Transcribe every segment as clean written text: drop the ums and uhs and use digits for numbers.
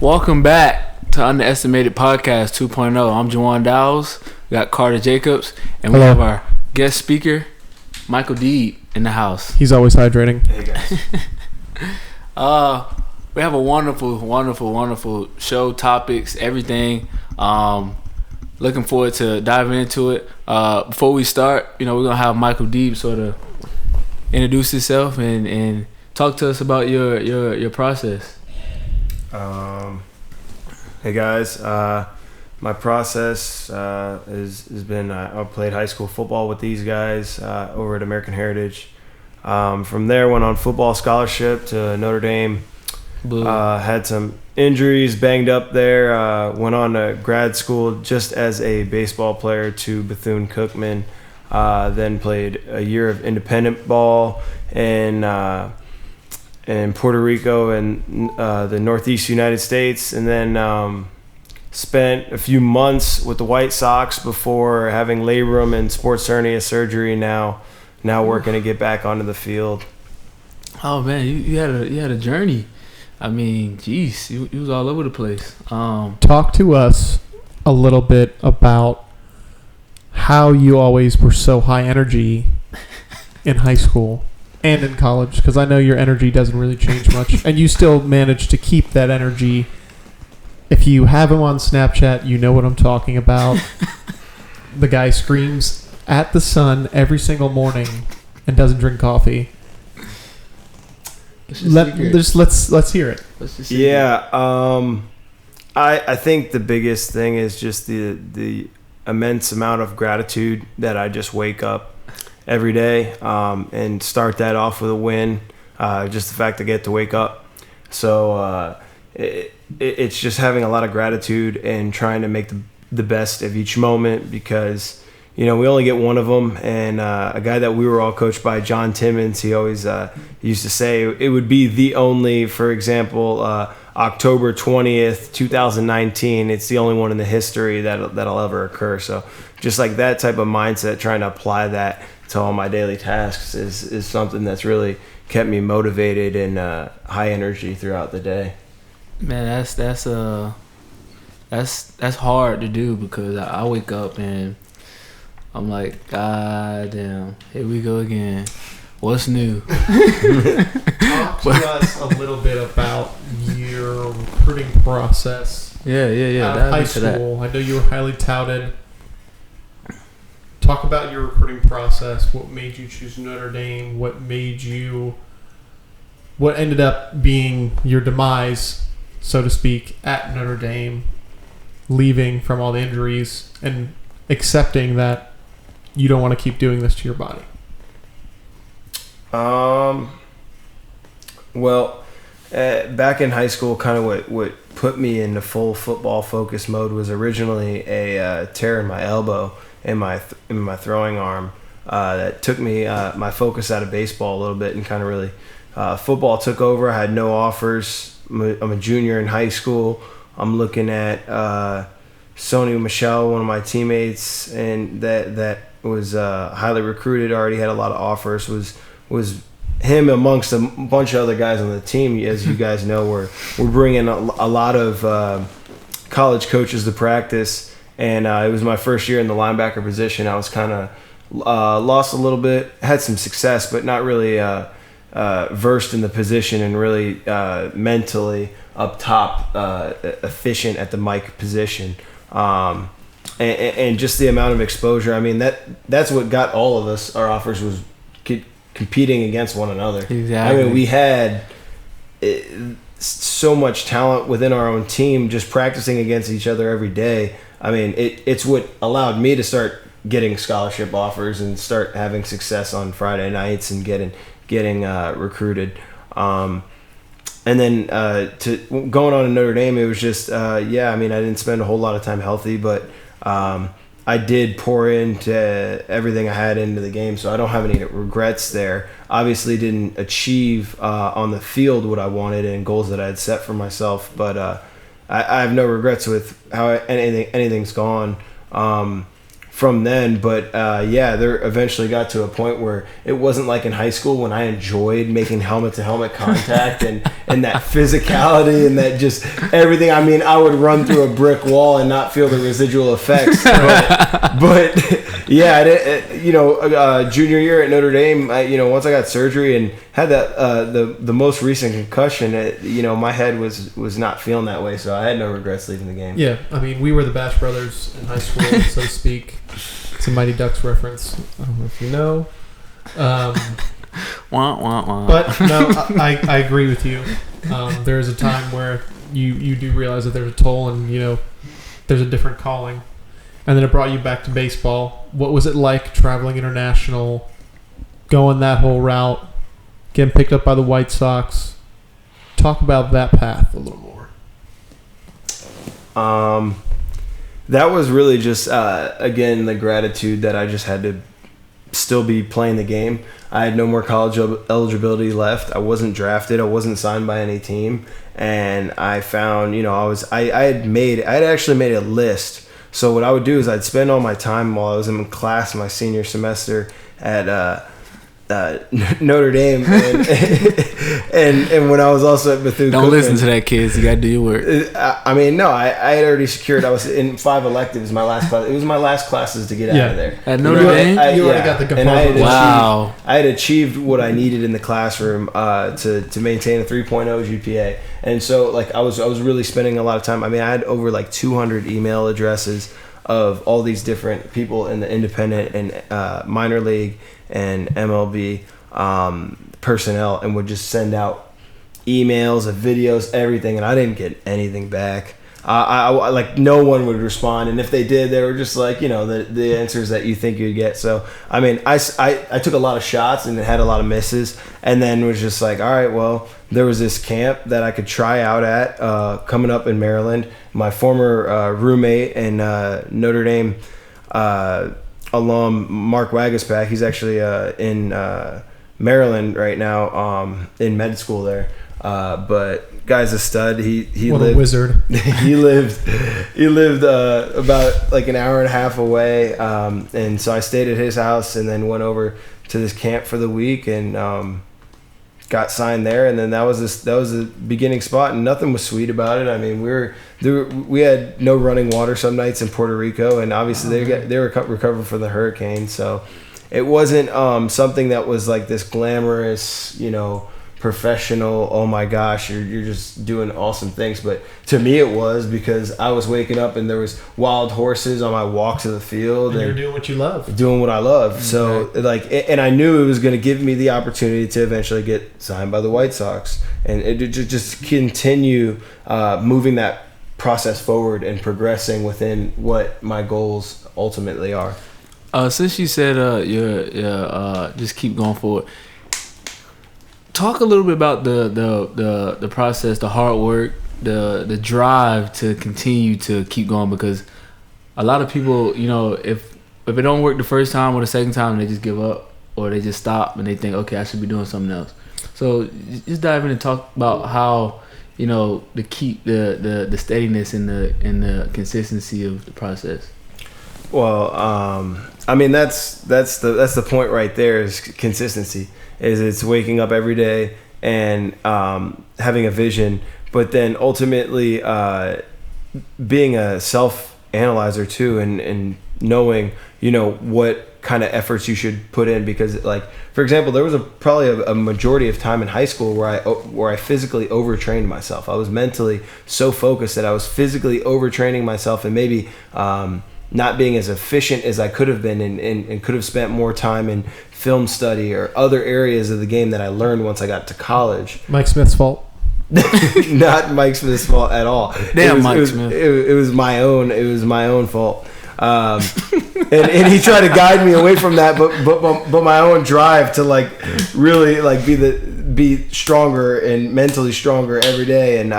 Welcome back to Underestimated Podcast 2.0. I'm Juwan Dowles. We got Carter Jacobs, and we have our guest speaker, Michael Deeb, in the house. He's always hydrating. Hey guys. We have a wonderful show, topics, everything. Looking forward to diving into it. Before we start, we're gonna have Michael Deeb sort of introduce himself and talk to us about your process. Hey guys, my process has been I played high school football with these guys over at American Heritage. From there, went on football scholarship to Notre Dame. Had some injuries, banged up there. Went on to grad school just as a baseball player to Bethune-Cookman. Then played a year of independent ball in Puerto Rico and the Northeast United States, and then spent a few months with the White Sox before having labrum and sports hernia surgery. Now working to get back onto the field. Oh man, you had a journey. I mean, geez, you was all over the place. Talk to us a little bit about how you always were so high energy in high school and in college, because I know your energy doesn't really change much, and you still manage to keep that energy. If you have him on Snapchat, you know what I'm talking about. The guy screams at the sun every single morning and doesn't drink coffee. Let's hear it. Yeah, I think the biggest thing is just the immense amount of gratitude that I just wake up every day and start that off with a win. Just the fact I get to wake up. So it's just having a lot of gratitude and trying to make the best of each moment, because we only get one of them. And a guy that we were all coached by, John Timmons, he always used to say it would be the only, for example, October 20th, 2019, it's the only one in the history that'll ever occur. So just like that type of mindset, trying to apply that to all my daily tasks is something that's really kept me motivated and high energy throughout the day. Man, that's hard to do, because I wake up and I'm like, God damn, here we go again. What's new? Talk to us a little bit about your recruiting process. Yeah. Out of high school, I know you were highly touted. Talk about your recruiting process. What made you choose Notre Dame? What ended up being your demise, so to speak, at Notre Dame, leaving from all the injuries and accepting that you don't want to keep doing this to your body? Well, back in high school, kind of what put me into full football focus mode was originally a tear in my elbow in my throwing arm that took me my focus out of baseball a little bit, and kind of really football took over. I had no offers. I'm a junior in high school. I'm looking at Sony Michel, one of my teammates, and that was highly recruited. Already had a lot of offers. Was him amongst a bunch of other guys on the team. As you guys know, we're bringing a lot of college coaches to practice, and it was my first year in the linebacker position. I was kind of lost a little bit, had some success, but not really versed in the position and really mentally up top efficient at the mic position. And just the amount of exposure. I mean, that's what got all of us our offers, was competing against one another. Exactly. I mean, we had so much talent within our own team, just practicing against each other every day. I mean, it's what allowed me to start getting scholarship offers and start having success on Friday nights and getting recruited. And then to going on to Notre Dame, it was just I mean, I didn't spend a whole lot of time healthy, but I did pour into everything I had into the game, so I don't have any regrets there. Obviously didn't achieve on the field what I wanted and goals that I had set for myself, but I have no regrets with how anything's gone from then. But there eventually got to a point where it wasn't like in high school when I enjoyed making helmet-to-helmet contact and and that physicality and that just everything. I mean, I would run through a brick wall and not feel the residual effects. But yeah, junior year at Notre Dame, once I got surgery and had that the most recent concussion, my head was not feeling that way, so I had no regrets leaving the game. Yeah, I mean, we were the Bash Brothers in high school, so to speak. It's a Mighty Ducks reference. I don't know if you know. Wah, wah, wah. But no, I agree with you. There is a time where you do realize that there's a toll and, there's a different calling. And then it brought you back to baseball. What was it like traveling international, going that whole route, getting picked up by the White Sox? Talk about that path a little more. That was really just, again, the gratitude that I just had to still be playing the game. I had no more college eligibility left. I wasn't drafted. I wasn't signed by any team. And I found, I had actually made a list. So what I would do is I'd spend all my time while I was in class my senior semester at Notre Dame and when I was also at Bethune. Don't listen to that, kids. You got to do your work. I had already secured. I was in 5 electives. My last class. It was my last classes to get out of there. At Notre Dame, you already got the component. Wow. I had achieved what I needed in the classroom to maintain a 3.0 GPA, and so I was really spending a lot of time. I mean, I had over 200 email addresses of all these different people in the independent and minor league and MLB personnel, and would just send out emails of videos, everything, and I didn't get anything back. I no one would respond, and if they did, they were just the answers that you think you'd get. So I mean, I took a lot of shots and had a lot of misses, and then was just all right, well, there was this camp that I could try out at coming up in Maryland. My former roommate and Notre Dame alum Mark Wagaspack, he's actually in Maryland right now, in med school there. But guy's a stud. He what lived, a wizard. he lived about an hour and a half away, and so I stayed at his house and then went over to this camp for the week and got signed there. And then that was the beginning spot, and nothing was sweet about it. I mean, we had no running water some nights in Puerto Rico, and obviously they were recovering from the hurricane, so it wasn't something that was this glamorous, professional, oh my gosh, you're just doing awesome things. But to me it was, because I was waking up and there was wild horses on my walk to the field, and you're doing what you love, doing what I love. So and I knew it was going to give me the opportunity to eventually get signed by the White Sox, and it just continue moving that process forward and progressing within what my goals ultimately are. Since you said you're just keep going forward, talk a little bit about the process, the hard work, the drive to continue to keep going, because a lot of people, if it don't work the first time or the second time, they just give up or they just stop and they think, okay, I should be doing something else. So just dive in and talk about how to keep the steadiness and the consistency of the process. Well, I mean, that's the point right there, is consistency. It's waking up every day and having a vision, but then ultimately being a self-analyzer too, and knowing what kind of efforts you should put in. Because for example, there was probably a majority of time in high school where I physically overtrained myself. I was mentally so focused that I was physically overtraining myself, and maybe not being as efficient as I could have been, and could have spent more time in film study or other areas of the game that I learned once I got to college. Mike Smith's fault. Not Mike Smith's fault at all. Damn, Mike Smith. It was my own. It was my own fault. And he tried to guide me away from that, but my own drive to really be stronger and mentally stronger every day. And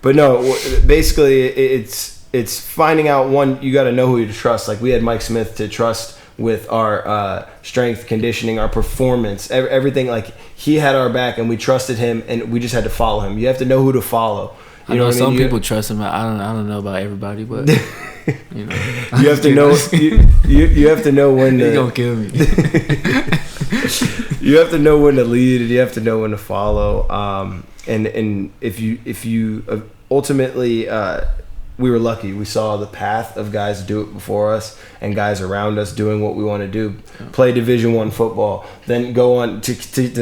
but no, basically it's finding out, one, you got to know who you trust. We had Mike Smith to trust with our strength, conditioning, our performance, everything. He had our back, and we trusted him, and we just had to follow him. You have to know who to follow. I know some people trust him. I don't know about everybody, but You know, You have to know. You have to know when He's to. gonna kill me. You have to know when to lead, and you have to know when to follow. And if you ultimately, we were lucky. We saw the path of guys do it before us, and guys around us doing what we want to do. Play Division I football, then go on to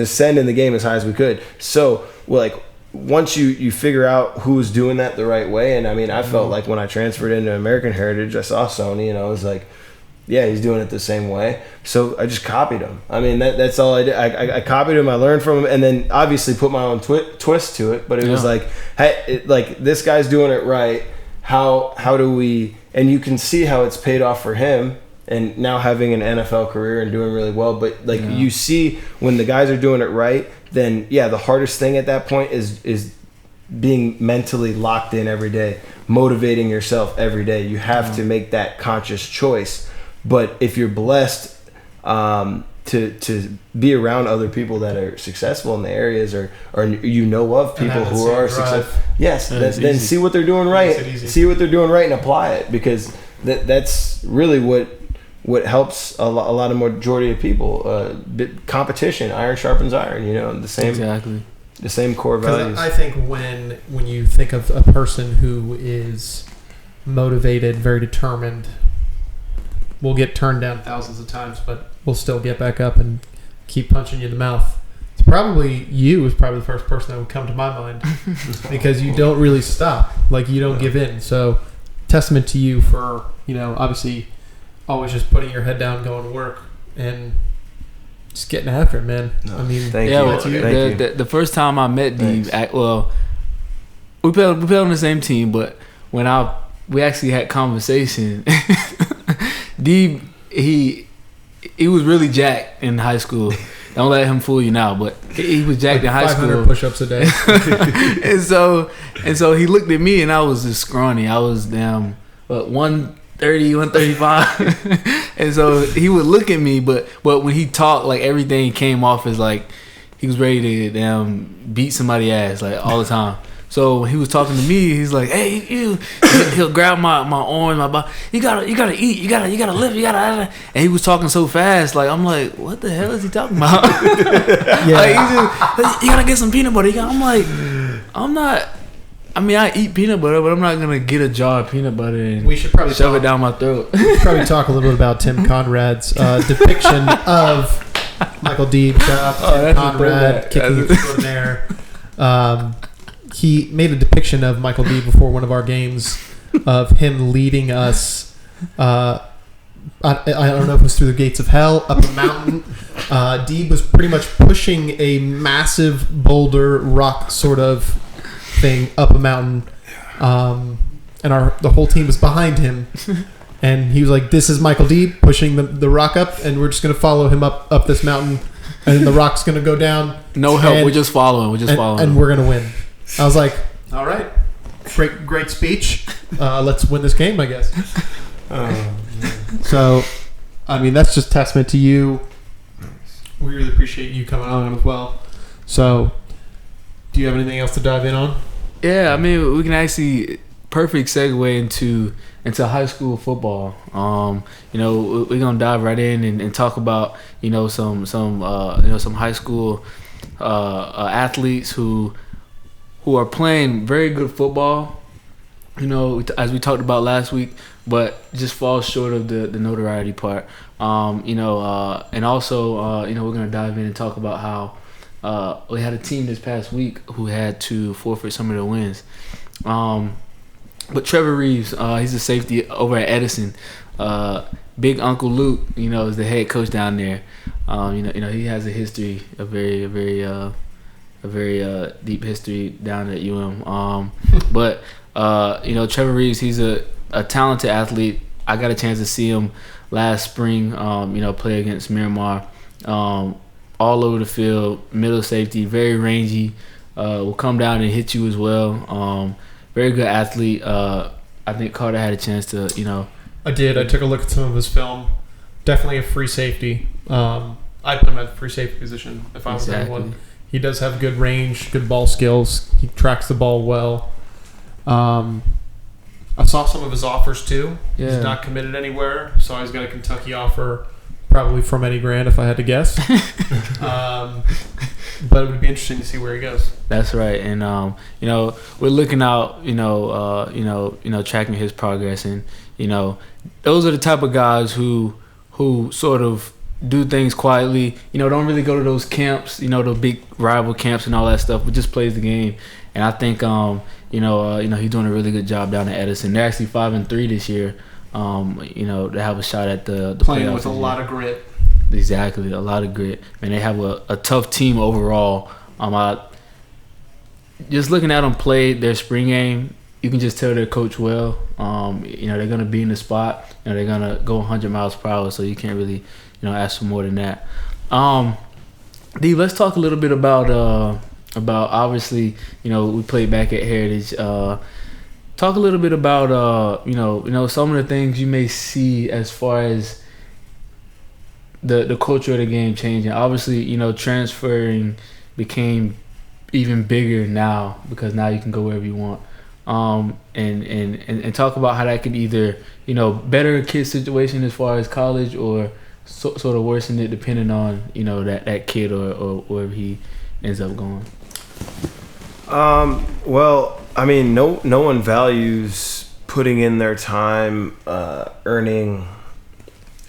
ascend in the game as high as we could. So, once you figure out who's doing that the right way, and I mean, I felt like when I transferred into American Heritage, I saw Sony, and I was like, yeah, he's doing it the same way. So I just copied him. I mean, that's all I did. I copied him. I learned from him, and then obviously put my own twist to it. But it was like, hey, this guy's doing it right. How do we? And you can see how it's paid off for him, and now having an NFL career and doing really well. But you see when the guys are doing it right, then the hardest thing at that point is being mentally locked in every day, motivating yourself every day. You have to make that conscious choice. But if you're blessed to be around other people that are successful in the areas, or you know of people who are successful, yes, then see what they're doing right. See what they're doing right and apply it, because that's really what helps a lot of majority of people. Competition, iron sharpens iron. The same core values. I think when you think of a person who is motivated, very determined, will get turned down thousands of times, but we'll still get back up and keep punching you in the mouth. It's probably the first person that would come to my mind, because you don't really stop. You don't give in. So, testament to you for obviously always just putting your head down, going to work, and just getting after it, man. No, I mean, thank you. The first time I met Deeb, we played on the same team, but when we actually had conversation. Deeb, he was really jacked in high school. Don't let him fool you now, but he was jacked in high school. 500 push-ups a day. and so he looked at me, and I was just scrawny. I was 130, 135. And so he would look at me, but when he talked, everything came off as he was ready to beat somebody's ass all the time. So when he was talking to me, he's like, "Hey, you!" He'll grab my arm, my body. You gotta eat. You gotta lift. And he was talking so fast, I'm like, "What the hell is he talking about?" You gotta get some peanut butter. I'm like, I'm not. I mean, I eat peanut butter, but I'm not gonna get a jar of peanut butter and we should probably shove it down my throat. We should probably talk a little bit about Tim Conrad's depiction of Michael Deeb. Shout out to Tim Conrad kicking it extraordinaire. He made a depiction of Michael Deeb before one of our games of him leading us. I don't know if it was through the gates of hell, up a mountain. Deeb was pretty much pushing a massive boulder rock sort of thing up a mountain, and the whole team was behind him. And he was like, "This is Michael Deeb pushing the rock up, and we're just gonna follow him up this mountain, and then the rock's gonna go down. No help. We're just following. And we're gonna win." I was like, all right, great speech. Let's win this game, I guess. So, I mean, that's just testament to you. We really appreciate you coming on as well. So, do you have anything else to dive in on? Yeah, I mean, we can actually perfect segue into high school football. We're gonna dive right in and talk about some high school athletes who are playing very good football, as we talked about last week, but just falls short of the notoriety part. And also, we're going to dive in and talk about how we had a team this past week who had to forfeit some of their wins. But Trevor Reeves, he's a safety over at Edison. Big Uncle Luke, is the head coach down there. He has a history, a very deep history down at UM. But Trevor Reeves, he's a talented athlete. I got a chance to see him last spring, play against Miramar. All over the field, middle safety, very rangy. Will come down and hit you as well. Very good athlete. I think Carter had a chance to, I did. I took a look at some of his film. Definitely a free safety. I'd put him at the free safety position if I was anyone. He does have good range, good ball skills. He tracks the ball well. I saw some of his offers too. Yeah. He's not committed anywhere. So he's got a Kentucky offer, probably from Eddie Grant, if I had to guess. But it would be interesting to see where he goes. That's right, and you know, we're looking out, tracking his progress, and those are the type of guys who sort of do things quietly. Don't really go to those camps, the big rival camps and all that stuff, but just plays the game. And I think he's doing a really good job down at Edison. They're actually 5-3 this year. They have a shot at the playing playoffs with a lot of grit. Exactly, a lot of grit. And they have a tough team overall. Just looking at them play their spring game, you can just tell they're coached well. They're going to be in the spot. They're going to go 100 miles per hour, so you can't really, ask for more than that. D, let's talk a little bit about obviously, we played back at Heritage. Talk a little bit about, some of the things you may see as far as the culture of the game changing. Obviously, transferring became even bigger now because now you can go wherever you want. And talk about how that could either, better a kid's situation as far as college or sort of worsen it depending on, that kid or wherever he ends up going. Well, I mean, no one values putting in their time, earning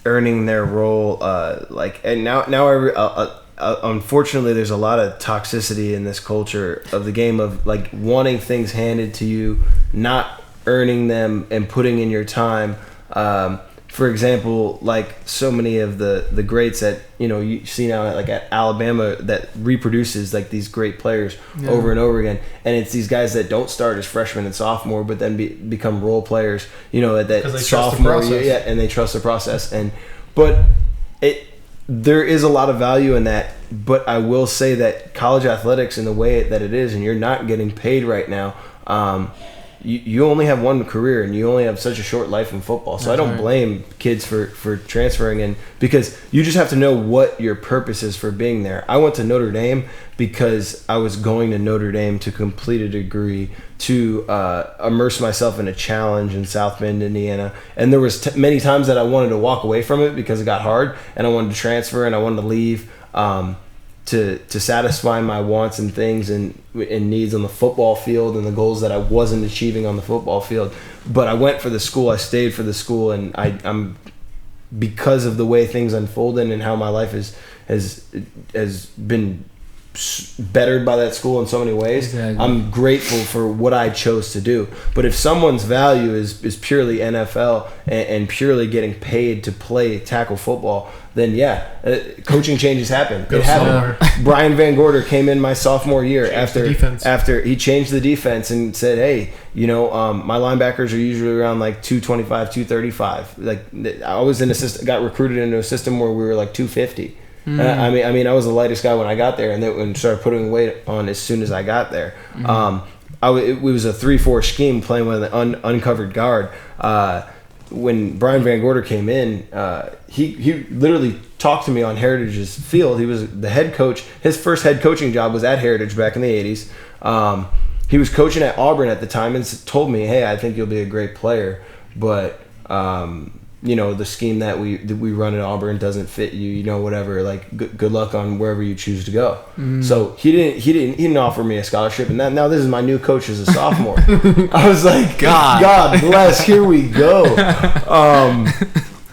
their role, and now unfortunately there's a lot of toxicity in this culture of the game of like wanting things handed to you, not earning them and putting in your time. For example, like so many of the greats that you see now at Alabama that reproduces like these great players over and over again, and it's these guys that don't start as freshmen and sophomore, but then become role players. That sophomore year, and they trust the process. But there is a lot of value in that. But I will say that college athletics, in the way that it is, and you're not getting paid right now. You only have one career and you only have such a short life in football. So I don't blame kids for transferring in, because you just have to know what your purpose is for being there. I went to Notre Dame because I was going to Notre Dame to complete a degree, to immerse myself in a challenge in South Bend, Indiana. And there was many times that I wanted to walk away from it because it got hard and I wanted to transfer and I wanted to leave. To satisfy my wants and things and needs on the football field and the goals that I wasn't achieving on the football field. But I went for the school, I stayed for the school, and I'm because of the way things unfolded and how my life has been bettered by that school in so many ways. Exactly. I'm grateful for what I chose to do. But if someone's value is purely NFL and purely getting paid to tackle football, then coaching changes happen. It happened. Brian Van Gorder came in my sophomore year after he changed the defense and said, "Hey, my linebackers are usually around like 225, 235. Like I was got recruited into a system where we were like 250." I mean, I was the lightest guy when I got there, and then started putting weight on as soon as I got there. It was a 3-4 scheme playing with an uncovered guard. When Brian Van Gorder came in, he literally talked to me on Heritage's field. He was the head coach. His first head coaching job was at Heritage back in the 80s. He was coaching at Auburn at the time and told me, "Hey, I think you'll be a great player, but the scheme that we run at Auburn doesn't fit you. Whatever. Like good luck on wherever you choose to go." So he didn't offer me a scholarship, and now this is my new coach as a sophomore. I was like, God bless. Here we go.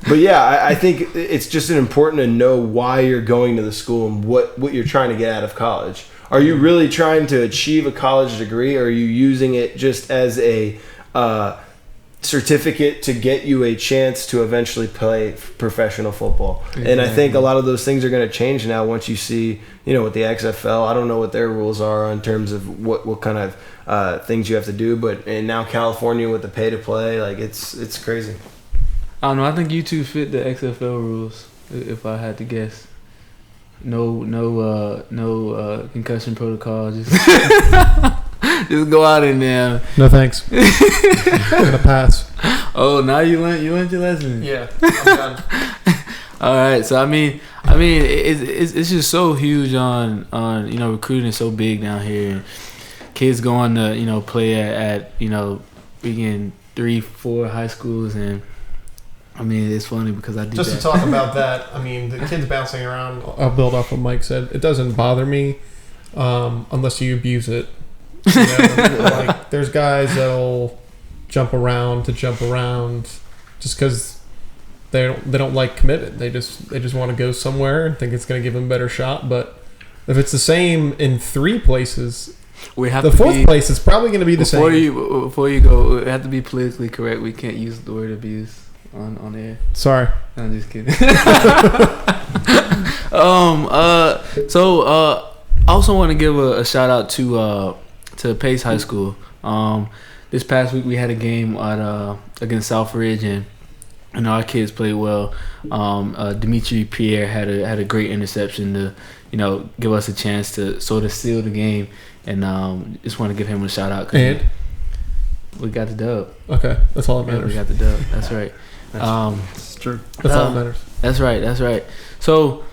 But I think it's just important to know why you're going to the school and what you're trying to get out of college. Are you really trying to achieve a college degree, or are you using it just as a certificate to get you a chance to eventually play professional football? Exactly. And I think a lot of those things are going to change now once you see, with the XFL. I don't know what their rules are in terms of what kind of things you have to do, and now California with the pay to play, like it's crazy. I don't know. I think you two fit the XFL rules, if I had to guess. No concussion protocol. Just go out in there. No thanks. I'm gonna pass. Oh, now you learned your lesson. Yeah, I'm done. All right. So I mean, it's just so huge on recruiting is so big down here. Kids going to play at freaking 3-4 high schools, and I mean it's funny because I do Just that. to talk about that, I mean, the kids bouncing around, I'll build off what Mike said. It doesn't bother me unless you abuse it. You know? Like, there's guys that'll jump around just because they don't like commitment. They just want to go somewhere and think it's going to give them a better shot. But if it's the same in 3 places, We have the to 4th be, place is probably going to be the before same. before you go, we have to be politically correct. We can't use the word abuse on air. Sorry. No, I'm just kidding. I also want to give a shout out to Pace High School. This past week we had a game against Southridge, and our kids played well. Dimitri Pierre had a great interception to give us a chance to sort of seal the game, and just want to give him a shout out. And we got the dub. okay, that's all that Yeah, matters. we got the dub. That's right. It's true. That's all that matters. That's right. So,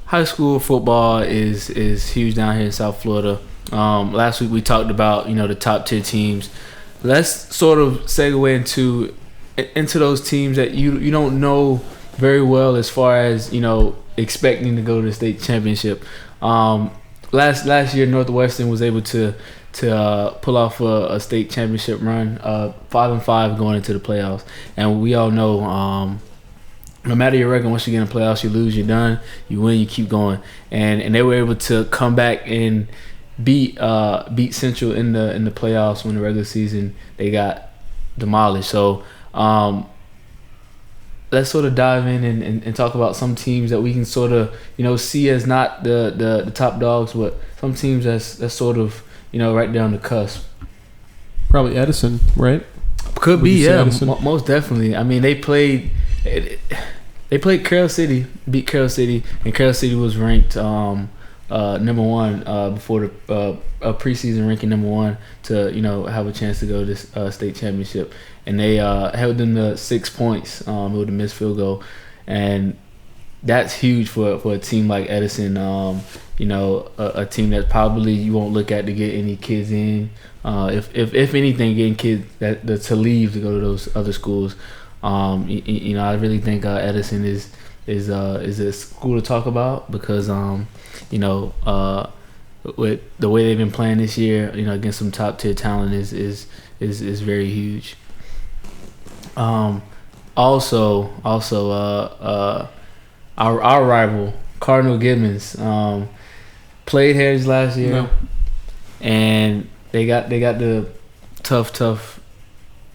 high school football is huge down here in South Florida. Last week we talked about the top tier teams. Let's sort of segue into those teams that you don't know very well as far as expecting to go to the state championship. Last year Northwestern was able to pull off a state championship run, 5-5 going into the playoffs, and we all know no matter your record, once you get in the playoffs, you lose, you're done. You win, you keep going, and they were able to come back and beat Central in the playoffs when the regular season they got demolished. So let's sort of dive in and talk about some teams that we can sort of see as not the top dogs, but some teams that's sort of right there on the cusp. Probably Edison, right? Could Would be, you say yeah, Edison? most definitely. I mean, they played Carroll City, beat Carroll City, and Carroll City was ranked number 1 before the preseason ranking number 1 to have a chance to go to this state championship, and they held them to 6 points with a missed field goal, and that's huge for a team like Edison. A team that probably you won't look at to get any kids in. If anything, getting kids that to leave to go to those other schools. I really think Edison is a school to talk about because with the way they've been playing this year, against some top tier talent is very huge. Also, our rival Cardinal Gibbons played Heritage last year, and they got the tough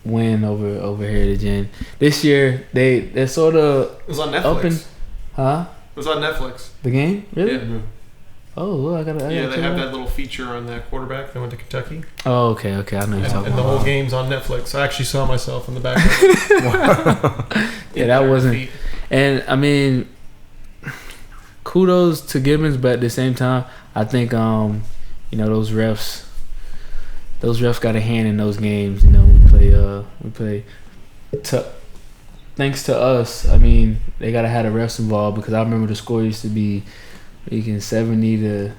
win over Heritage, and this year they're sort of It was on Netflix. up in, huh? It was on Netflix. The game, really? Yeah. Oh, well, I gotta They check have it out. that little feature on that quarterback that went to Kentucky. Oh, okay. I know you're And talking the about. whole game's on Netflix. I actually saw myself in the back of it. Yeah, that wasn't. And I mean, kudos to Gibbons, but at the same time, I think those refs got a hand in those games. We play. Thanks to us, I mean, they gotta have the refs involved because I remember the score used to be, 70 to,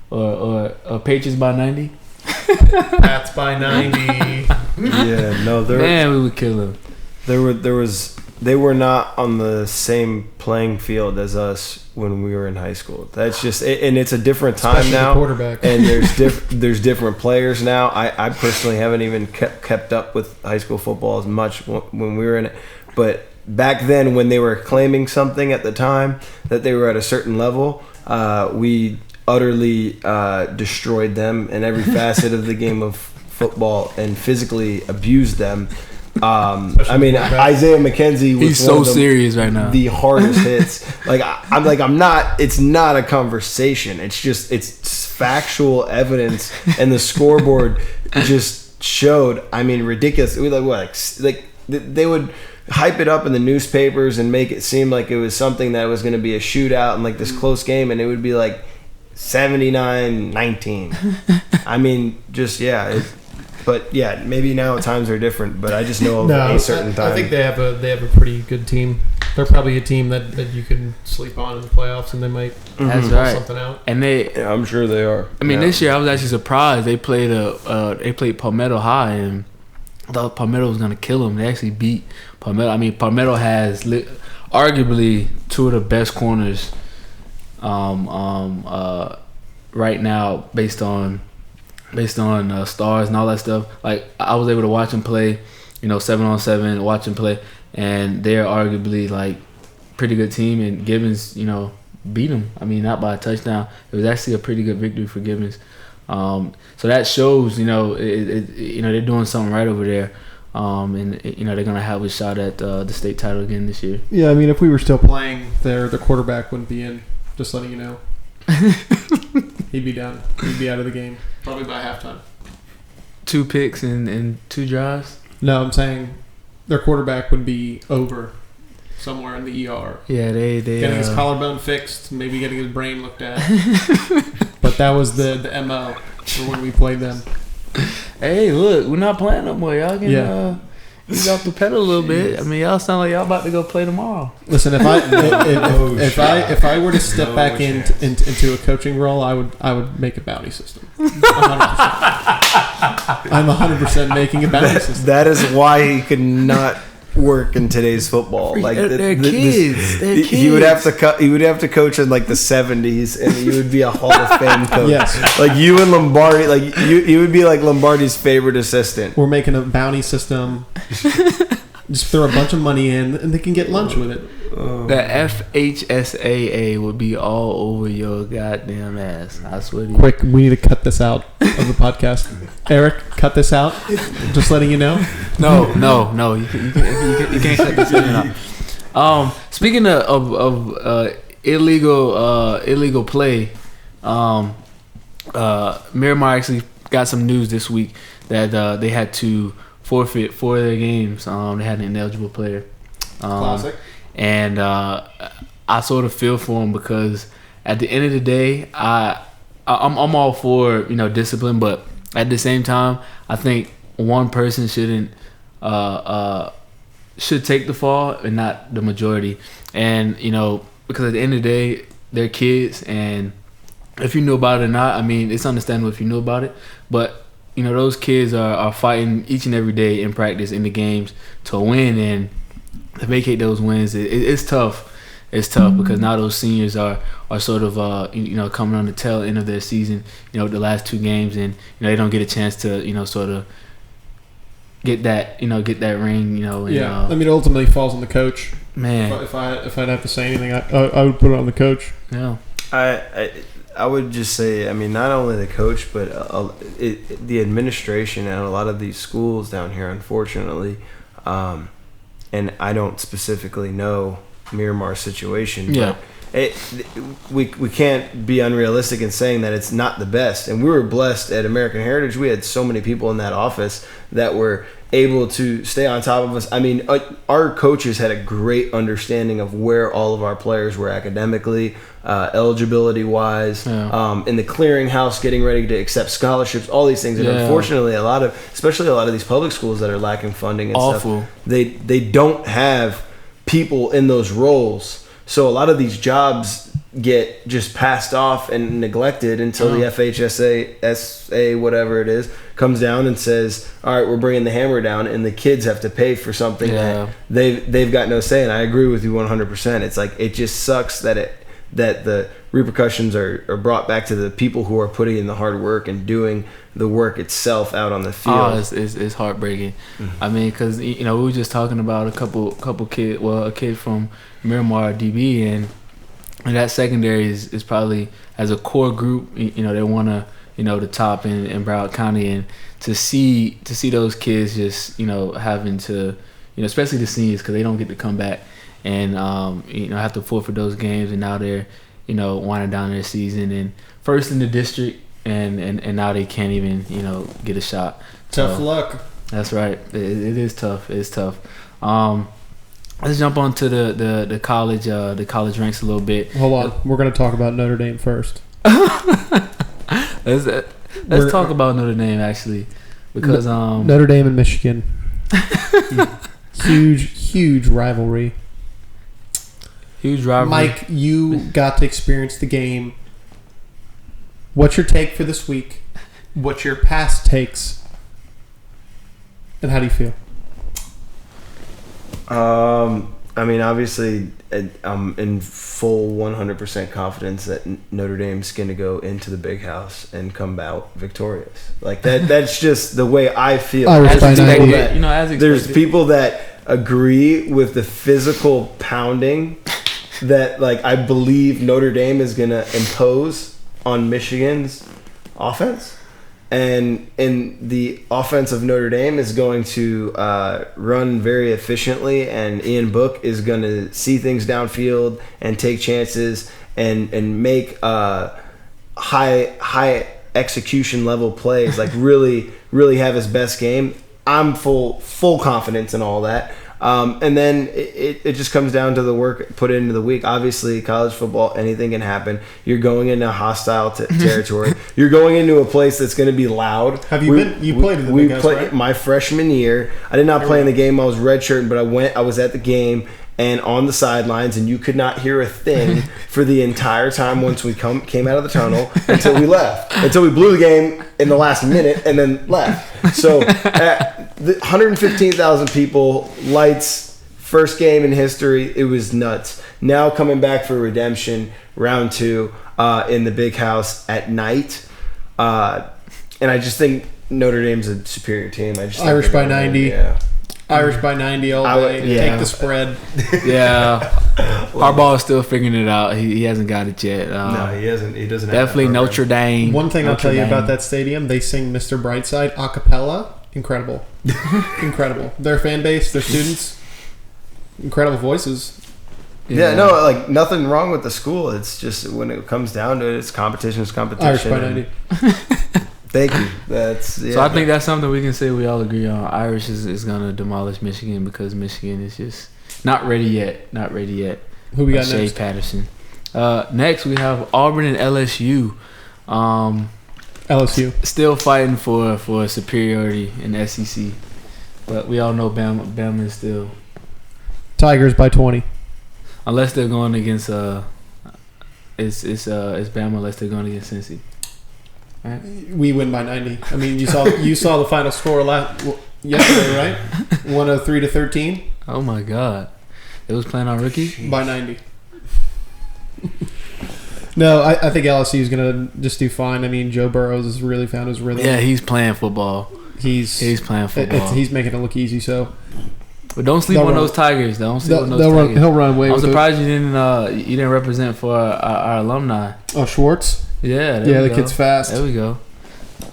or Patriots by 90. Pats by 90. Yeah, no, Man, we would kill them. they were not on the same playing field as us when we were in high school. That's just and it's a different time Especially the now. quarterback. And there's different players now. I personally haven't even kept up with high school football as much when we were in it. But back then, when they were claiming something at the time that they were at a certain level, we utterly destroyed them in every facet of the game of football and physically abused them. I mean, Isaiah McKenzie was He's one so of the, serious right now. the hardest hits. I'm not. It's not a conversation. It's factual evidence, and the scoreboard just showed. I mean, ridiculous. It was like they would hype it up in the newspapers and make it seem like it was something that was going to be a shootout and like this close game, and it would be like 79-19. I mean, just but yeah, maybe now times are different. But I just know of a certain time. I think they have a pretty good team. They're probably a team that you can sleep on in the playoffs, and they might That's pull right. something out. And Yeah, I'm sure they are. I mean, Yeah. this year I was actually surprised. They played Palmetto High, and I thought Palmetto was gonna kill them. They actually beat Palmetto. I mean, Palmetto has arguably two of the best corners right now based on stars and all that stuff. Like, I was able to watch them play, 7-on-7, watch them play, and they're arguably like pretty good team. And Gibbons, beat them. I mean, not by a touchdown. It was actually a pretty good victory for Gibbons. So that shows, they're doing something right over there. And they're gonna have a shot at the state title again this year. Yeah, I mean, if we were still playing there, the quarterback wouldn't be in. Just letting you know. He'd be down. He'd be out of the game probably by halftime. 2 picks and 2 drives. No, I'm saying their quarterback would be over somewhere in the ER. Yeah, they getting his collarbone fixed, maybe getting his brain looked at. But that was the MO for when we played them. Hey, look, we're not playing no more. Y'all can ease off the pedal a little bit. I mean, y'all sound like y'all about to go play tomorrow. Listen, if I were to step back into a coaching role, I would make a bounty system. 100%. I'm 100% making a bounty system. That is why he could not work in today's football. Like, they're kids. He would have to he would have to coach in like the 70s, and he would be a Hall of Fame coach. Yes. Like you and Lombardi, like you would be like Lombardi's favorite assistant. We're making a bounty system. Just throw a bunch of money in, and they can get lunch with it. The FHSAA would be all over your goddamn ass. I swear to you. Quick, we need to cut this out of the podcast. Eric, cut this out. Just letting you know. No. You can't cut this in out. Speaking of illegal play, Miramar actually got some news this week that they had to forfeit 4 of their games. They had an ineligible player. Classic. And I sort of feel for him because at the end of the day, I'm all for discipline, but at the same time, I think one person should take the fall and not the majority. And because at the end of the day, they're kids, and if you knew about it or not, I mean, it's understandable if you knew about it, but those kids are fighting each and every day in practice, in the games, to win, and to vacate those wins, it's tough. It's tough because now those seniors are sort of coming on the tail end of their season, the last 2 games, and they don't get a chance to sort of get that ring, and, yeah. I mean, it ultimately falls on the coach. Man, if I'd have to say anything, I would put it on the coach. Yeah. I would just say, I mean, not only the coach, but the administration and a lot of these schools down here, unfortunately, and I don't specifically know Miramar's situation. Yeah. But we can't be unrealistic in saying that it's not the best. And we were blessed at American Heritage. We had so many people in that office that were able to stay on top of us. I mean, our coaches had a great understanding of where all of our players were academically, eligibility-wise, in the clearinghouse, getting ready to accept scholarships, all these things. And unfortunately, especially a lot of these public schools that are lacking funding and stuff, they don't have people in those roles. So a lot of these jobs get just passed off and neglected until the FHSA, whatever it is, comes down and says, all right, we're bringing the hammer down, and the kids have to pay for something that they've got no say in. I agree with you 100%. It's like, it just sucks that the repercussions are brought back to the people who are putting in the hard work and doing the work itself out on the field. It's heartbreaking. Mm-hmm. I mean, because we were just talking about a kid from Miramar DB, and that secondary is probably, as a core group, they want to the top in Broward County, and to see those kids just having to especially the seniors, because they don't get to come back and have to forfeit those games, and now they're winding down their season and first in the district, and now they can't even get a shot. Tough luck. That's right. It is tough. It's tough. Let's jump on to the college ranks a little bit. Hold on, we're going to talk about Notre Dame first. Let's talk about Notre Dame, actually, because Notre Dame and Michigan, huge rivalry. Huge rivalry. Mike, you got to experience the game. What's your take for this week? What's your past takes And how do you feel? I mean, obviously, I'm in full 100% confidence that Notre Dame's going to go into the Big House and come out victorious. Like that. That's just the way I feel. Irish As by expected, 90. you know, as expected. There's people that agree with the physical pounding that, like, I believe Notre Dame is going to impose on Michigan's offense. And the offense of Notre Dame is going to run very efficiently, and Ian Book is going to see things downfield and take chances and make high execution level plays, like really have his best game. I'm full confidence in all that. And then it just comes down to the work put into the week. Obviously, college football, anything can happen. You're going into hostile territory. You're going into a place that's going to be loud. Have you been? You played in the Big House, right? My freshman year. I did not play in the game. I was redshirting, but I was at the game and on the sidelines, and you could not hear a thing for the entire time once we came out of the tunnel until we left. Until we blew the game in the last minute and then left. So 115,000 people, lights, first game in history. It was nuts. Now coming back for redemption, round 2 in the Big House at night. And I just think Notre Dame's a superior team. I just Irish by 90. Yeah. Irish by 90 all day. Take the spread. Yeah. Harbaugh is still figuring it out. He hasn't got it yet. No, he hasn't. He doesn't. Definitely have that Notre Dame. One thing I'll tell you about that stadium, they sing Mr. Brightside a cappella. Incredible. Incredible. Their fan base, their students, incredible voices. Yeah, no, like nothing wrong with the school. It's just when it comes down to it, it's competition. Irish by 90. Thank you. That's So I think that's something we can say we all agree on. Irish is going to demolish Michigan because Michigan is just not ready yet. Not ready yet. Who we got Shea next? Patterson. Next we have Auburn and LSU. LSU. Still fighting for superiority in the SEC, but we all know Bama is still, Tigers by 20. unless they're going against it's Bama unless they're going against Cincy. Right? We win by 90. I mean, you saw the final score yesterday, right? 103-13 Oh my God, it was playing on rookie by 90. No, I think LSU is going to just do fine. I mean, Joe Burrows has really found his rhythm. Yeah, he's playing football. He's playing football. He's making it look easy. So, But don't sleep They'll on run. those Tigers. Don't sleep on those they'll run, Tigers. he'll run away I'm with it. surprised you didn't represent for our alumni. Oh, Schwartz? Yeah, Yeah, the kid's fast. There we go.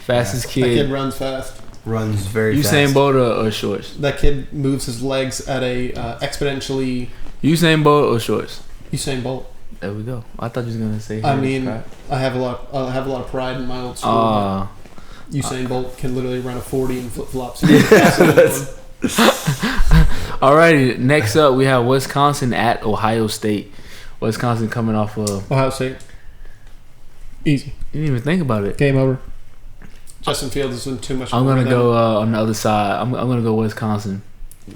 Fastest That kid. kid runs fast. runs very fast. Usain Bolt or Shorts? That kid moves his legs at a exponentially. Usain Bolt or Shorts? Usain Bolt. There we go. I thought you was gonna say. I mean, crap. I have a lot of pride in my old school. but Usain Bolt can literally run a 40 in flip flops. Alrighty, next up we have Wisconsin at Ohio State. Wisconsin coming off of. Ohio State. Easy. You didn't even think about it. Game over. Justin Fields is in too much. I'm more gonna than- go on the other side. I'm gonna go Wisconsin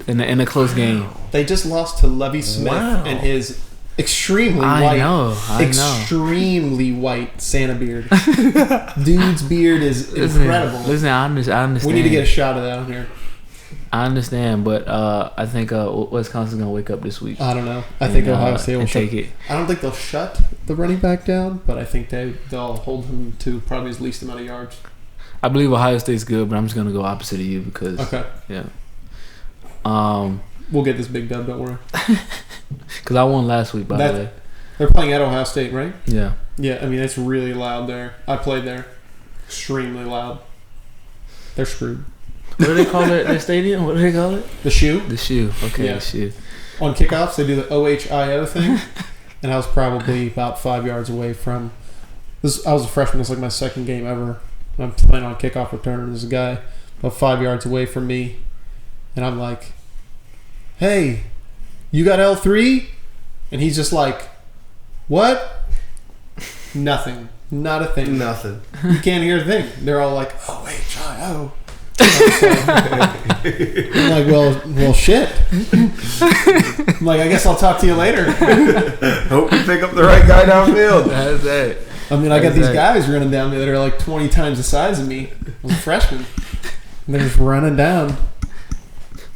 in a close game. They just lost to Lovie Smith Wow. and his extremely I white, know. extremely white Santa beard. Dude's beard is incredible. Listen, I understand. We need to get a shot of that on here. I understand, but I think Wisconsin's gonna wake up this week. I don't know. I think Ohio State will take shut. it. I don't think they'll shut the running back down, but I think they'll hold him to probably his least amount of yards. I believe Ohio State's good, but I'm just gonna go opposite of you because Okay. yeah. We'll get this big dub. Don't worry. Because I won last week, by the way. They're playing at Ohio State, right? Yeah. Yeah. I mean, it's really loud there. I played there. Extremely loud. They're screwed. What do they call it? Their stadium? What do they call it? The shoe. The shoe. Okay, Yeah. the shoe. On kickoffs, they do the OHIO thing, and I was probably about 5 yards away from. This. I was a freshman. It's like my second game ever. I'm playing on kickoff return. There's a guy about 5 yards away from me, and I'm like, "Hey, you got L3?" And he's just like, "What?" Nothing. Not a thing. Nothing. You can't hear a thing. They're all like, OHIO. I'm like, well, shit. I'm like, I guess I'll talk to you later. Hope you pick up the right guy downfield. That's it. I mean, I got these Exactly. guys running down me that are like 20 times the size of me. I was a freshman. And they're just running down.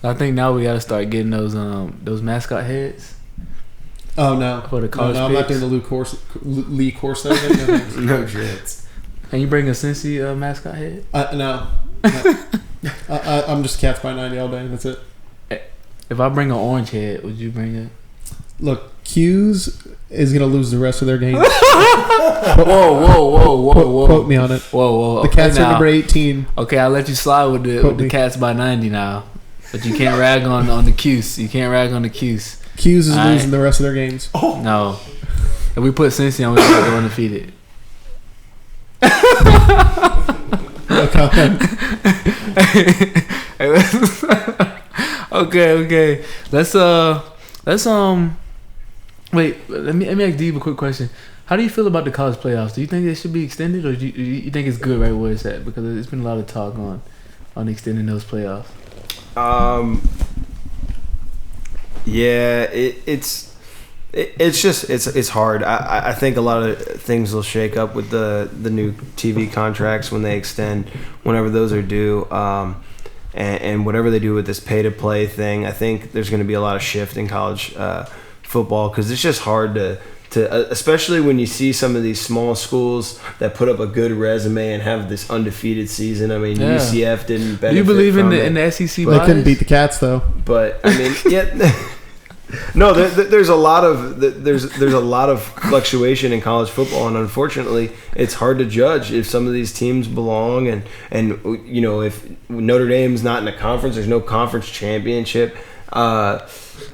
I think now we got to start getting those mascot heads Oh no, for the college. I'm not picks. doing the Lee Corso thing. No shit. Can you bring a Cincy mascot head? No. I'm just Cats by 90 all day. That's it. If I bring an orange head, would you bring it? Look, Q's is gonna lose the rest of their games. Whoa. Quote me on it. Whoa. The Cats are number 18. Okay, I'll let you slide with the Cats by 90 now. But you can't rag on the Cuse. You can't rag on the Cuse. Q's is All losing right. the rest of their games. No. If we put Cincy on, we're going to go undefeated. No comment. Okay. Let's wait. Let me ask Dave a quick question. How do you feel about the college playoffs? Do you think they should be extended, or do you think it's good right where it's at? Because there's been a lot of talk on extending those playoffs. Yeah, it's hard. I think a lot of things will shake up with the new TV contracts when they extend, whenever those are due, and whatever they do with this pay to play thing. I think there's going to be a lot of shift in college football, because it's just hard to especially when you see some of these small schools that put up a good resume and have this undefeated season. I mean, Yeah. UCF didn't benefit. Do you believe in from the it. SEC? Well, they couldn't bias? beat the Cats though. But I mean, yeah. No, there's a lot of there's a lot of fluctuation in college football, and unfortunately, it's hard to judge if some of these teams belong, and you know, if Notre Dame's not in a conference, there's no conference championship.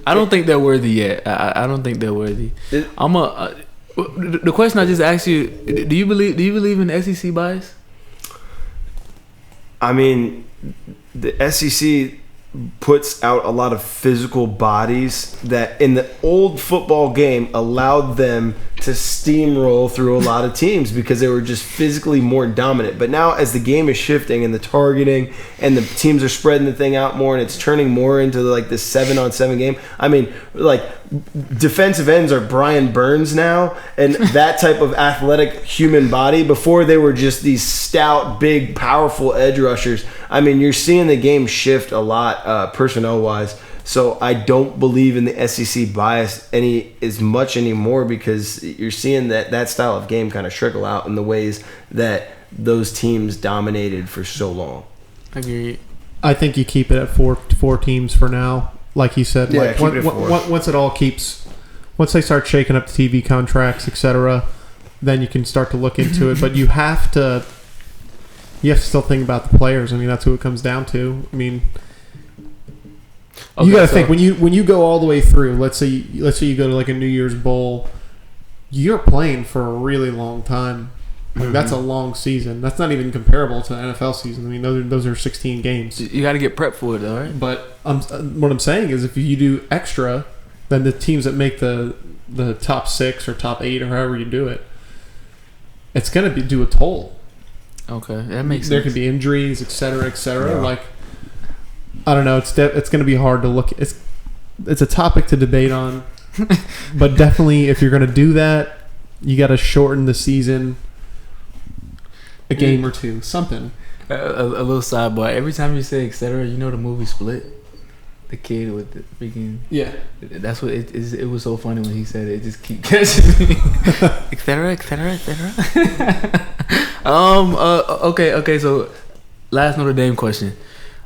I don't think they're worthy yet. I don't think they're worthy. The question I just asked you: Do you believe in the SEC bias? I mean, the SEC puts out a lot of physical bodies that in the old football game allowed them to steamroll through a lot of teams because they were just physically more dominant. But now as the game is shifting and the targeting and the teams are spreading the thing out more and it's turning more into like this 7-on-7 game. I mean, like defensive ends are Brian Burns now and that type of athletic human body. Before they were just these stout, big, powerful edge rushers. I mean, you're seeing the game shift a lot personnel-wise. So I don't believe in the SEC bias as much anymore because you're seeing that style of game kind of trickle out in the ways that those teams dominated for so long. Agreed. I think you keep it at four teams for now. Like you said, Yeah, like keep it at 4. once they start shaking up the TV contracts, etc., then you can start to look into it. But you have to still think about the players. I mean, that's who it comes down to. I mean, you got to think when you go all the way through. Let's say you go to like a New Year's Bowl, you're playing for a really long time. Like, that's a long season. That's not even comparable to the NFL season. I mean, those are 16 games. You got to get prepped for it, though, right? But what I'm saying is, if you do extra, then the teams that make the top 6 or top 8 or however you do it, it's going to do a toll. Okay, that makes sense. There could be injuries, et cetera, et cetera. Yeah. Like, I don't know. It's going to be hard to look. It's a topic to debate on, but definitely if you're going to do that, you got to shorten the season a game or two, something. A little sidebar. Every time you say etc., you know the movie Split. The kid with the freaking. Yeah. That's what it is. It was so funny when he said it. It just keep catching me. etc. Okay. So, last Notre Dame question.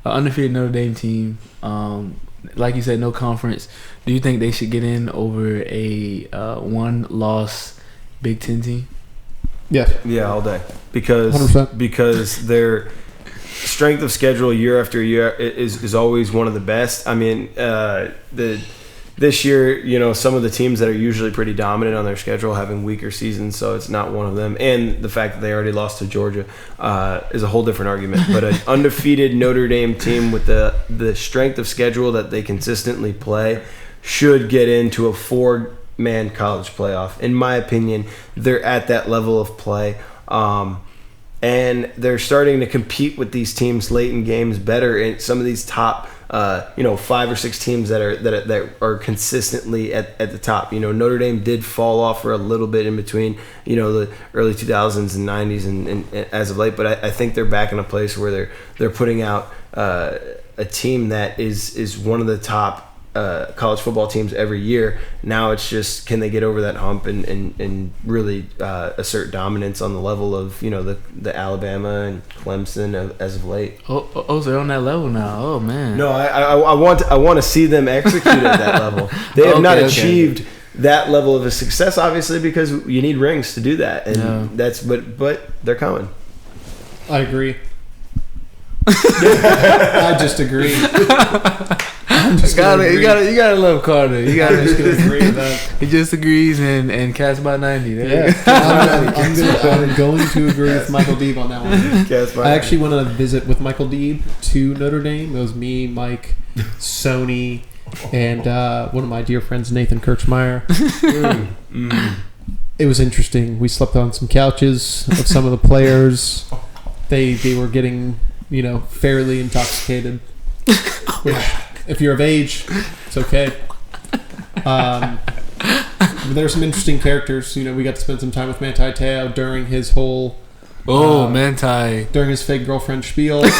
Undefeated Notre Dame team. Like you said, no conference. Do you think they should get in over a one-loss Big Ten team? Yeah. Yeah, all day. Because 100%. their strength of schedule year after year is always one of the best. I mean, this year, you know, some of the teams that are usually pretty dominant on their schedule having weaker seasons, so it's not one of them. And the fact that they already lost to Georgia is a whole different argument. But an undefeated Notre Dame team with the strength of schedule that they consistently play should get into a 4-man college playoff. In my opinion, they're at that level of play. And they're starting to compete with these teams late in games better. And some of these top, 5 or 6 teams that are consistently at the top. You know, Notre Dame did fall off for a little bit in between, you know, the early 2000s and 90s and as of late. But I think they're back in a place where they're putting out a team that is one of the top college football teams every year. Now it's just, can they get over that hump and really assert dominance on the level of, you know, the Alabama and Clemson as of late. Oh, they're on that level now. Oh man. No, I want to see them execute at that level. They have not achieved that level of a success, obviously, because you need rings to do that, and that's but they're coming. I agree. I just agree. You gotta love Carter. You gotta just gonna agree with that. He just agrees and cast by 90. Yeah, I'm going to agree with Michael Deeb on that one. I actually went on a visit with Michael Deeb to Notre Dame. It was me, Mike, Sony, and one of my dear friends, Nathan Kirchmeyer. It was interesting. We slept on some couches of some of the players. They were getting, you know, fairly intoxicated. Which, if you're of age, it's okay. But there were some interesting characters. You know, we got to spend some time with Manti Te'o during his whole Manti, during his fake girlfriend spiel. He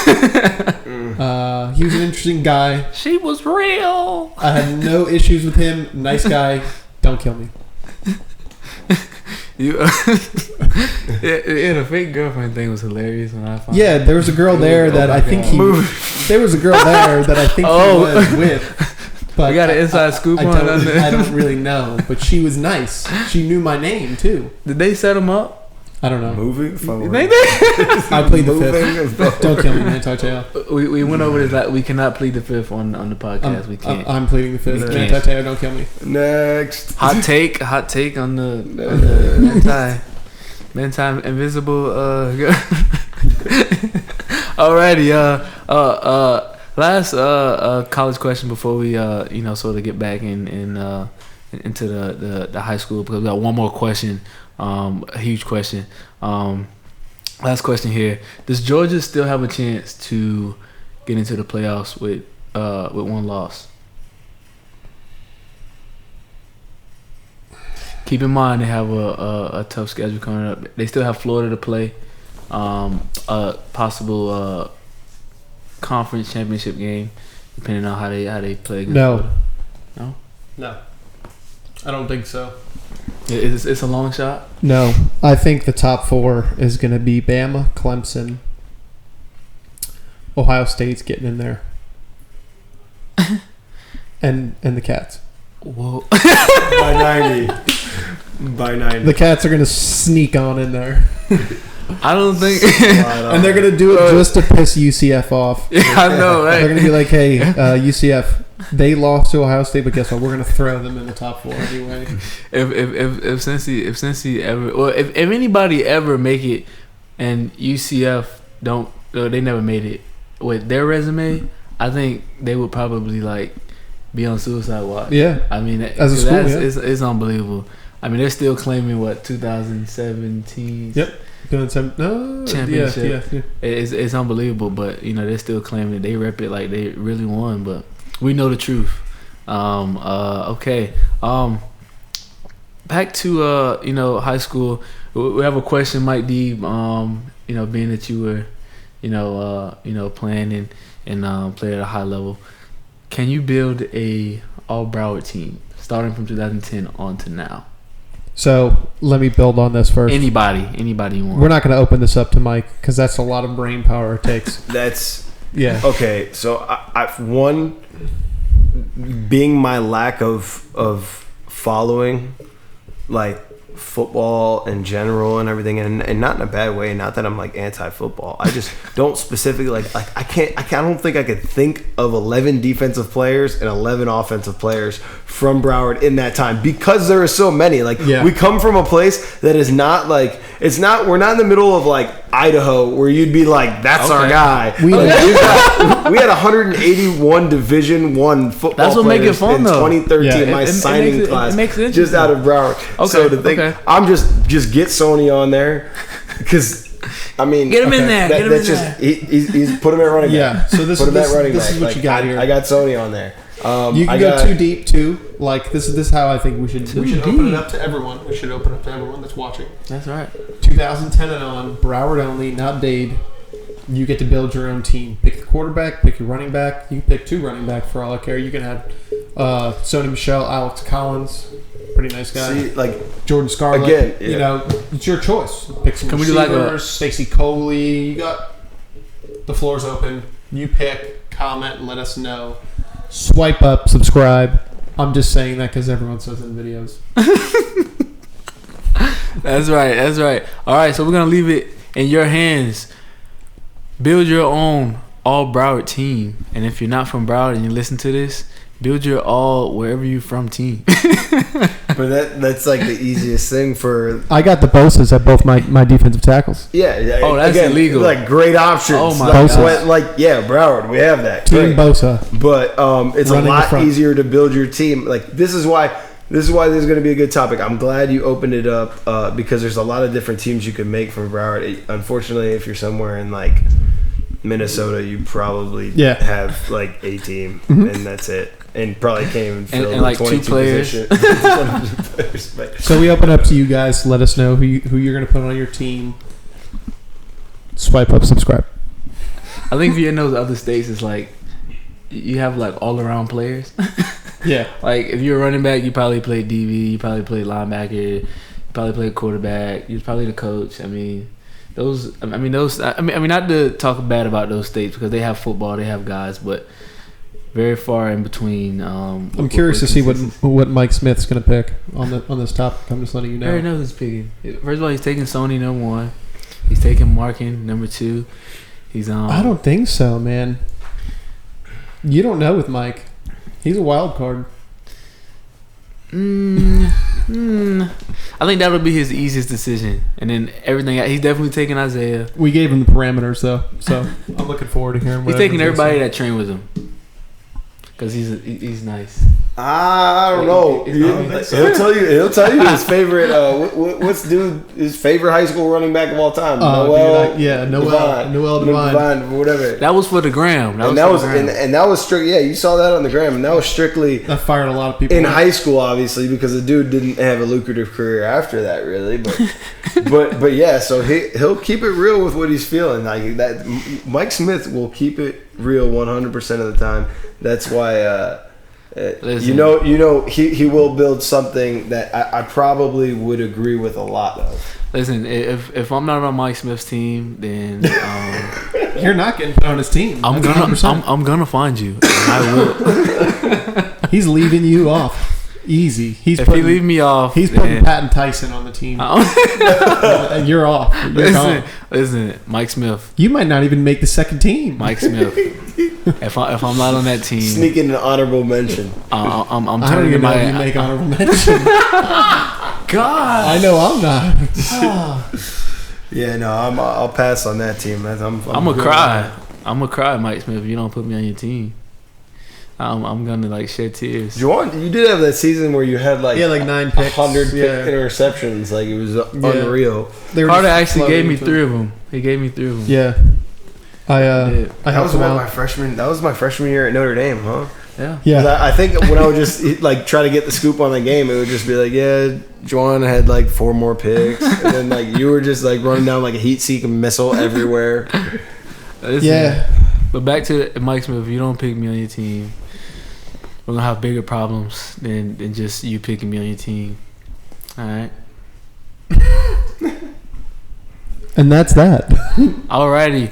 was an interesting guy. She was real. I had no issues with him. Nice guy. Don't kill me. The fake girlfriend thing was hilarious when I found. Yeah, there was a girl there that I think he. There was a girl there that I think he was with. But you got an inside scoop on that. I don't really know, but she was nice. She knew my name too. Did they set him up? I don't know. Moving forward. I plead the fifth. Don't kill me, Manti Te'o. We went over this. Like, we cannot plead the fifth on the podcast. We can't. I'm pleading the fifth. Manti Te'o, don't kill me. Next. Hot take on the Manti invisible. Alrighty. Last college question before we sort of get back into the high school, because we got one more question. A huge question. Last question here. Does Georgia still have a chance to get into the playoffs with one loss? Keep in mind they have a tough schedule coming up. They still have Florida to play. A possible conference championship game, depending on how they play against Florida. No. I don't think so. It's a long shot? No. I think the top four is going to be Bama, Clemson, Ohio State's getting in there, and the Cats. Whoa. By 90. The Cats are going to sneak on in there. I don't think... and they're going to do it just to piss UCF off. Yeah, I know, right? They're going to be like, hey, UCF... They lost to Ohio State, but guess what? We're gonna throw them in the top four anyway. If Cincy ever, or if anybody ever make it, and UCF don't, they never made it with their resume, I think they would probably like be on suicide watch. Yeah, I mean, as a school, it's unbelievable. I mean, they're still claiming 2017. Yep. Championship. Yeah. It's unbelievable, but they're still claiming they rep it like they really won, but. We know the truth. Okay. Back to high school. We have a question, Mike Deeb. Being that you were, playing and play at a high level, can you build a all Broward team starting from 2010 on to now? So let me build on this first. Anybody you want. We're not going to open this up to Mike because that's a lot of brain power it takes. Yeah. Okay. So one, being my lack of following, like football in general and everything, and not in a bad way. Not that I'm like anti-football. I just don't specifically like I don't think I could think of 11 defensive players and 11 offensive players from Broward in that time because there are so many. We come from a place that is not like we're not in the middle of like Idaho where you'd be like that's our guy. We had 181 Division I football that's what players make it fun, in though. 2013. My signing class it makes it just out of Broward. Okay, so to think I'm just get Sony on there because I mean get him in there. He's put him at running back. Yeah. So this is what like, you got here. I got Sony on there. You can go too deep too. Like this is how I think we should open it up to everyone. We should open it up to everyone that's watching. That's right. 2010 and on, Broward only, not Dade. You get to build your own team. Pick the quarterback, pick your running back. You can pick 2 running back for all I care. You can have Sony Michel, Alex Collins, pretty nice guy. See, like Jordan Scarlett. again, yeah. You know, it's your choice. Pick some Can we do like receivers. Stacey Coley. You got the floor's open. You pick, comment, and let us know. Swipe up, subscribe. I'm just saying that because everyone says in videos. That's right. That's right. All right, so we're gonna leave it in your hands. Build your own all Broward team, and if you're not from Broward and you listen to this, build your all wherever you from team. But that's like the easiest thing for. I got the Bosa's at both my defensive tackles. Yeah. Oh, that's illegal. Like great options. Oh my like, God. Broward, we have that. Team Great. Bosa. But it's a Running the lot front. easier to build your team. Like this is why this is going to be a good topic. I'm glad you opened it up because there's a lot of different teams you can make from Broward. Unfortunately, if you're somewhere in like Minnesota, you probably have like a team and that's it. And probably can't even fill and like 22 2 players. 22 players. But So we open up to you guys. Let us know who you're going to put on your team. Swipe up, subscribe. I think if you're in those other states, it's like you have like all around players. Yeah. Like if you're a running back, you probably play DB, you probably play linebacker, you probably play quarterback, you're probably the coach. I mean, not to talk bad about those states because they have football, they have guys, but very far in between. I'm curious to see what Mike Smith's going to pick on this topic. I'm just letting you I already know. know who's picking. First of all, he's taking Sony number 1. He's taking Markin number 2. He's I don't think so, man. You don't know with Mike. He's a wild card. I think that would be his easiest decision, and then everything. He's definitely taking Isaiah. We gave him the parameters, though, so I'm looking forward to hearing. He's what taking everybody everyone that trained with him because he's nice. I don't know. He'll tell you his favorite. What's his favorite high school running back of all time? Noel Devine, whatever. That was for the gram. That was strict. Yeah, you saw that on the gram, and that was strictly that fired a lot of people in high school, obviously, because the dude didn't have a lucrative career after that, really. But yeah, so he'll keep it real with what he's feeling. Like that, Mike Smith will keep it real 100% of the time. That's why. He will build something that I probably would agree with a lot of. Listen, if I'm not on Mike Smith's team, then you're not getting put on his team. I'm gonna find you. And I will. He's leaving you off easy. If he leave me off, he's putting Patton Tyson on the team. And you're off. Listen, Mike Smith. You might not even make the second team. Mike Smith. If I'm not on that team, sneaking an honorable mention. I'm I don't even know if you make honorable mention. God, I know I'm not. Yeah, no, I'll pass on that team. I'm gonna cry. I'm gonna cry, Mike Smith. If you don't put me on your team, I'm gonna like shed tears. Juwan, you did have that season where you had like 9 picks, 100 interceptions. Like it was unreal. Carter actually gave me 3 of them. He gave me 3 of them. Yeah. I helped him out. That was my freshman year at Notre Dame, huh? Yeah. I think when I would just like try to get the scoop on the game, it would just be like, yeah, Juwan had like 4 more picks, and then like you were just like running down like a heat-seeking missile everywhere. Yeah. But back to Mike Smith. If you don't pick me on your team, we're gonna have bigger problems than just you picking me on your team. All right. And that's that. Alrighty.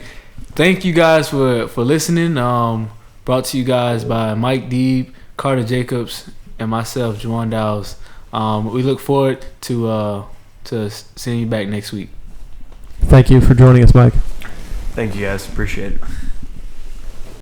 Thank you guys for listening. Brought to you guys by Mike Deeb, Carter Jacobs, and myself, Juwan Dowles. We look forward to seeing you back next week. Thank you for joining us, Mike. Thank you guys. Appreciate it.